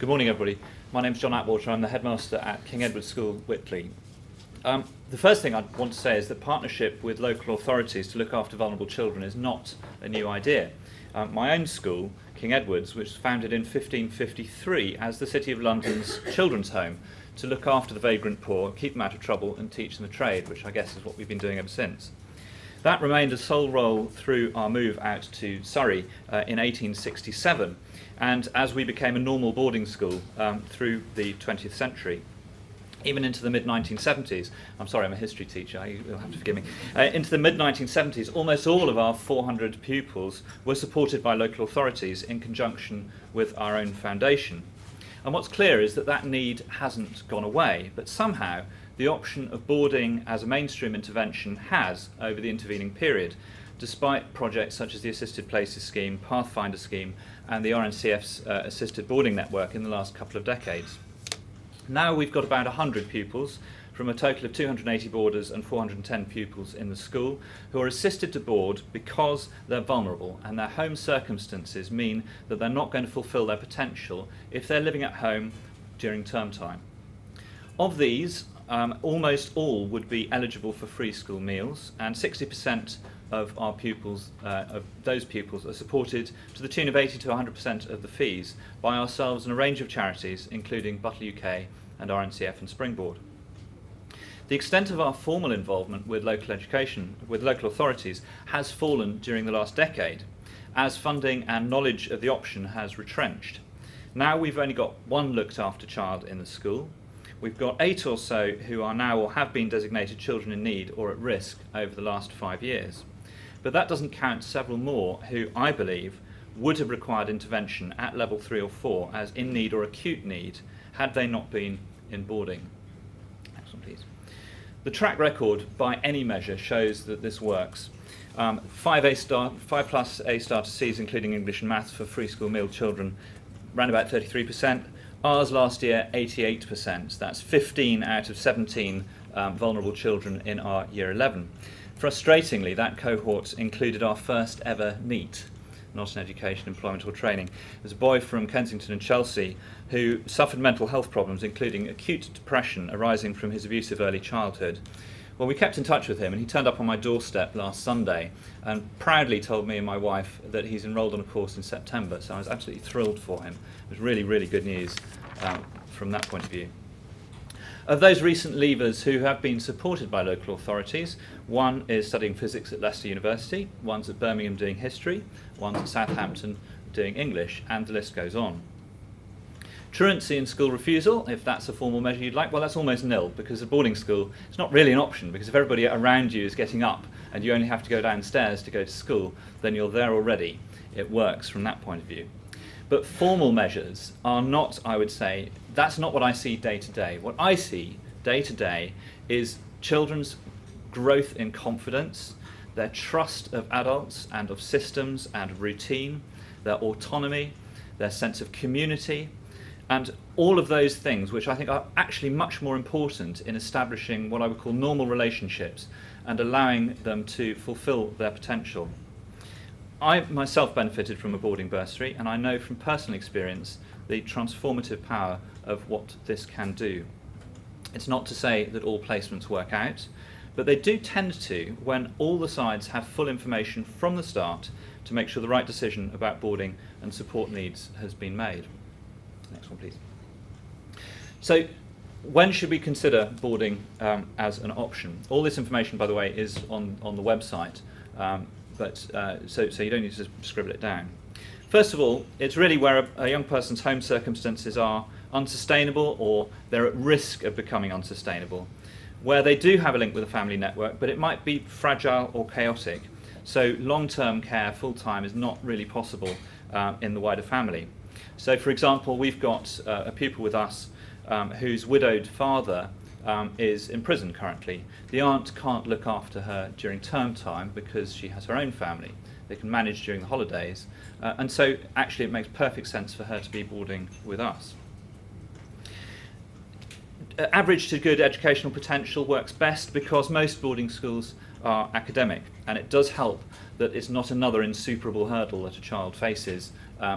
Good morning, everybody. My name's John Attwater. I'm the headmaster at King Edward's School, Whitley. The first thing I want to say is that partnership with local authorities to look after vulnerable children is not a new idea. My own school, King Edward's, which was founded in 1553 as the City of London's children's home, to look after the vagrant poor, keep them out of trouble and teach them a trade, which I guess is what we've been doing ever since. That remained a sole role through our move out to Surrey in 1867, and as we became a normal boarding school through the 20th century. Even into the mid-1970s, I'm sorry, I'm a history teacher, you'll have to forgive me, into the mid-1970s, almost all of our 400 pupils were supported by local authorities in conjunction with our own foundation. And what's clear is that that need hasn't gone away, but somehow the option of boarding as a mainstream intervention has over the intervening period, despite projects such as the Assisted Places Scheme, Pathfinder Scheme, and the RNCF's Assisted Boarding Network in the last couple of decades. Now we've got about 100 pupils from a total of 280 boarders and 410 pupils in the school who are assisted to board because they're vulnerable and their home circumstances mean that they're not going to fulfil their potential if they're living at home during term time. Of these, almost all would be eligible for free school meals, and 60% of our pupils, of those pupils, are supported to the tune of 80 to 100% of the fees by ourselves and a range of charities, including Butler UK and RNCF and Springboard. The extent of our formal involvement with local education, with local authorities, has fallen during the last decade, as funding and knowledge of the option has retrenched. Now we've only got one looked after child in the school. We've got 8 or so who are now or have been designated children in need or at risk over the last 5 years. But that doesn't count several more who, I believe, would have required intervention at level 3 or 4 as in need or acute need had they not been in boarding. Next one, please. The track record by any measure shows that this works. 5 plus A star to C's, including English and Maths for free school meal children, around about 33%. Ours last year, 88%. That's 15 out of 17 vulnerable children in our Year 11. Frustratingly, that cohort included our first ever NEET, not an education, employment or training. There's a boy from Kensington and Chelsea who suffered mental health problems, including acute depression arising from his abusive early childhood. Well, we kept in touch with him, and he turned up on my doorstep last Sunday and proudly told me and my wife that he's enrolled on a course in September, so I was absolutely thrilled for him. It was really, really good news from that point of view. Of those recent leavers who have been supported by local authorities, one is studying physics at Leicester University, one's at Birmingham doing history, one's at Southampton doing English, and the list goes on. Truancy and school refusal, if that's a formal measure you'd like, well, that's almost nil, because a boarding school is not really an option, because if everybody around you is getting up and you only have to go downstairs to go to school, then you're there already. It works from that point of view. But formal measures are not, I would say, that's not what I see day to day. What I see day to day is children's growth in confidence, their trust of adults and of systems and of routine, their autonomy, their sense of community, and all of those things which I think are actually much more important in establishing what I would call normal relationships and allowing them to fulfill their potential. I myself benefited from a boarding bursary, and I know from personal experience the transformative power of what this can do. It's not to say that all placements work out, but they do tend to when all the sides have full information from the start to make sure the right decision about boarding and support needs has been made. Next one, please. So, when should we consider boarding as an option? All this information, by the way, is on the website, so you don't need to scribble it down. First of all, it's really where a young person's home circumstances are unsustainable or they're at risk of becoming unsustainable, where they do have a link with a family network, but it might be fragile or chaotic. So long-term care, full-time, is not really possible in the wider family. So, for example, we've got a pupil with us whose widowed father is in prison currently. The aunt can't look after her during term time because she has her own family. They can manage during the holidays, and so actually it makes perfect sense for her to be boarding with us. Average to good educational potential works best because most boarding schools are academic, and it does help that it's not another insuperable hurdle that a child faces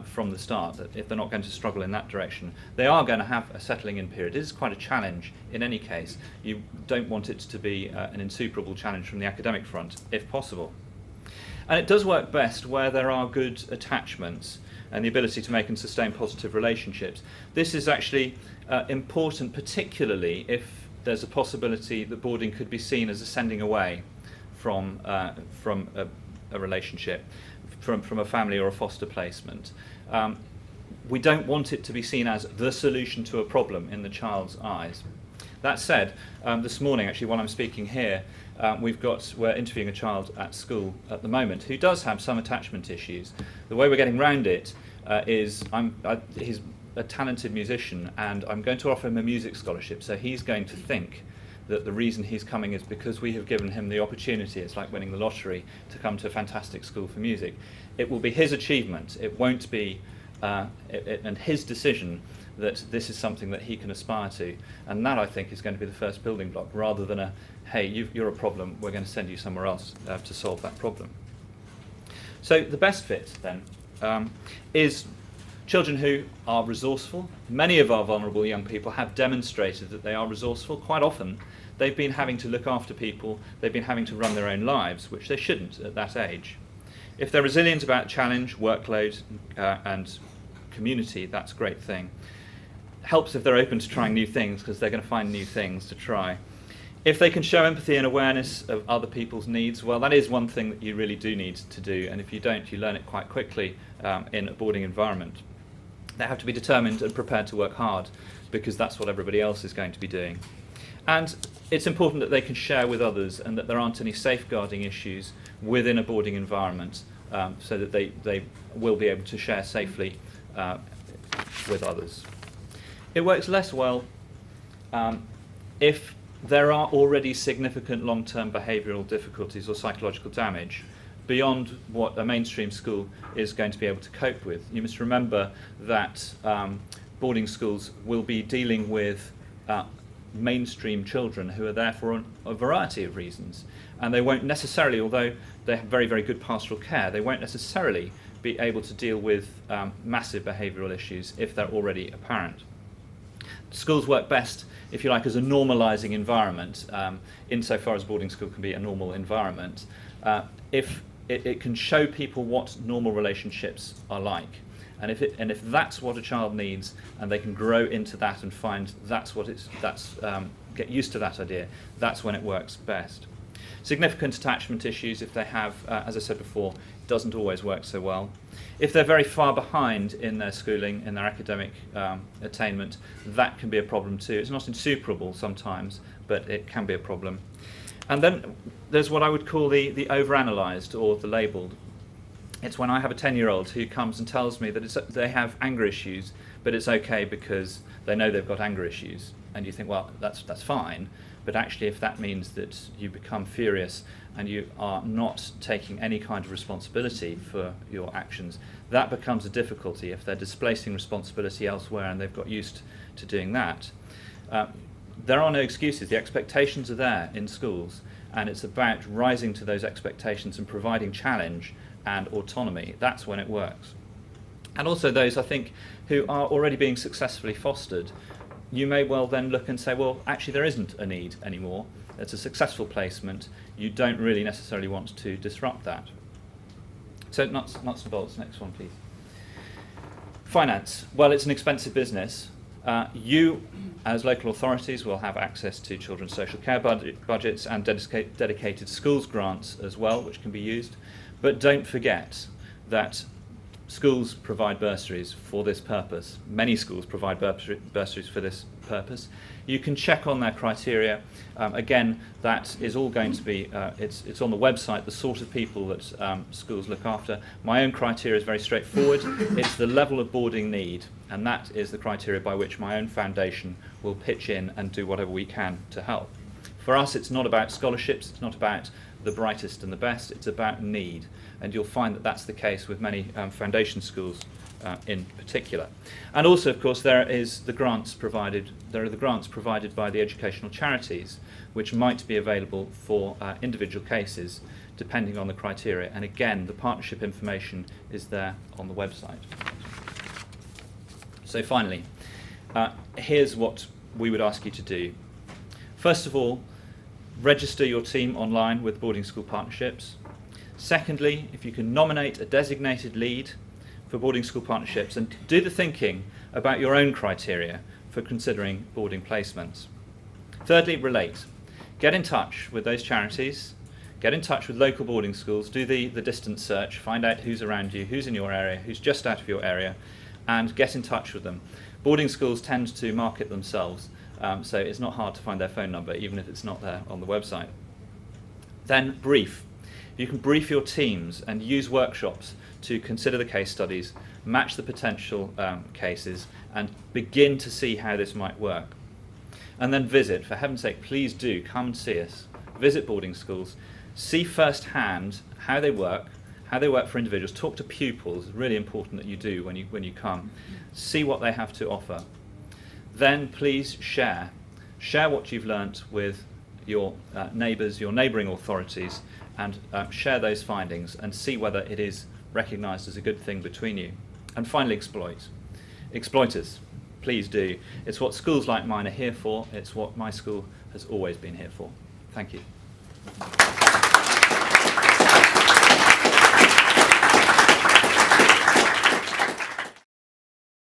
from the start, that if they're not going to struggle in that direction, they are going to have a settling in period. It is quite a challenge in any case. You don't want it to be an insuperable challenge from the academic front, if possible. And it does work best where there are good attachments and the ability to make and sustain positive relationships. This is actually important, particularly if there's a possibility that boarding could be seen as a sending away from a relationship, from a family or a foster placement. We don't want it to be seen as the solution to a problem in the child's eyes. That said, this morning, actually, while I'm speaking here, we're interviewing a child at school at the moment who does have some attachment issues. The way we're getting round it is he's a talented musician, and I'm going to offer him a music scholarship, so he's going to think that the reason he's coming is because we have given him the opportunity, it's like winning the lottery, to come to a fantastic school for music. It will be his achievement, it won't be, and his decision that this is something that he can aspire to. And that, I think, is going to be the first building block, rather than hey, you're a problem, we're going to send you somewhere else to solve that problem. So the best fit, then, is children who are resourceful. Many of our vulnerable young people have demonstrated that they are resourceful. Quite often, they've been having to look after people, they've been having to run their own lives, which they shouldn't at that age. If they're resilient about challenge, workload, and community, that's a great thing. Helps if they're open to trying new things, because they're going to find new things to try. If they can show empathy and awareness of other people's needs, well, that is one thing that you really do need to do, and if you don't, you learn it quite quickly in a boarding environment. They have to be determined and prepared to work hard, because that's what everybody else is going to be doing. And it's important that they can share with others, and that there aren't any safeguarding issues within a boarding environment, so that they will be able to share safely with others. It works less well if there are already significant long-term behavioural difficulties or psychological damage beyond what a mainstream school is going to be able to cope with. You must remember that boarding schools will be dealing with mainstream children who are there for a variety of reasons, and they won't necessarily, although they have very, very good pastoral care, they won't necessarily be able to deal with massive behavioural issues if they're already apparent. Schools work best, if you like, as a normalising environment, insofar as boarding school can be a normal environment, if it can show people what normal relationships are like. And if that's what a child needs, and they can grow into that and find get used to that idea, that's when it works best. Significant attachment issues, if they have, as I said before, doesn't always work so well. If they're very far behind in their schooling, in their academic attainment, that can be a problem too. It's not insuperable sometimes, but it can be a problem. And then there's what I would call the overanalyzed or the labelled. It's when I have a 10-year-old who comes and tells me that they have anger issues, but it's okay because they know they've got anger issues. And you think, well, that's fine. But actually, if that means that you become furious and you are not taking any kind of responsibility for your actions, that becomes a difficulty. If they're displacing responsibility elsewhere and they've got used to doing that, there are no excuses. The expectations are there in schools, and it's about rising to those expectations and providing challenge and autonomy. That's when it works. And also those, I think, who are already being successfully fostered, you may well then look and say, well, actually there isn't a need anymore. It's a successful placement. You don't really necessarily want to disrupt that. So nuts and bolts, next one please. Finance. Well, it's an expensive business. You, as local authorities, will have access to children's social care budgets and dedicated schools grants as well, which can be used. But don't forget that schools provide bursaries for this purpose. Many schools provide bursaries for this purpose. You can check on their criteria. Again, that is all going to be, it's on the website, the sort of people that schools look after. My own criteria is very straightforward. It's the level of boarding need, and that is the criteria by which my own foundation will pitch in and do whatever we can to help. For us, it's not about scholarships, it's not about the brightest and the best, it's about need. and you'll find that that's the case with many foundation schools in particular. And also, of course, there are the grants provided by the educational charities, which might be available for individual cases depending on the criteria. And again, the partnership information is there on the website. So finally, here's what we would ask you to do. First of all, register your team online with boarding school partnerships. Secondly, if you can nominate a designated lead for boarding school partnerships, and do the thinking about your own criteria for considering boarding placements. Thirdly, relate. Get in touch with those charities, get in touch with local boarding schools, do the distance search, find out who's around you, who's in your area, who's just out of your area, and get in touch with them. Boarding schools tend to market themselves, so it's not hard to find their phone number, even if it's not there on the website. Then brief. You can brief your teams and use workshops to consider the case studies, match the potential cases, and begin to see how this might work. And then visit. For heaven's sake, please do come and see us. Visit boarding schools, see firsthand how they work for individuals. Talk to pupils. It's really important that you do when you come. See what they have to offer. Then please share what you've learnt with your neighbours, your neighbouring authorities, and share those findings and see whether it is recognised as a good thing between you. And finally, exploit. Exploiters, please do. It's what schools like mine are here for. It's what my school has always been here for. Thank you.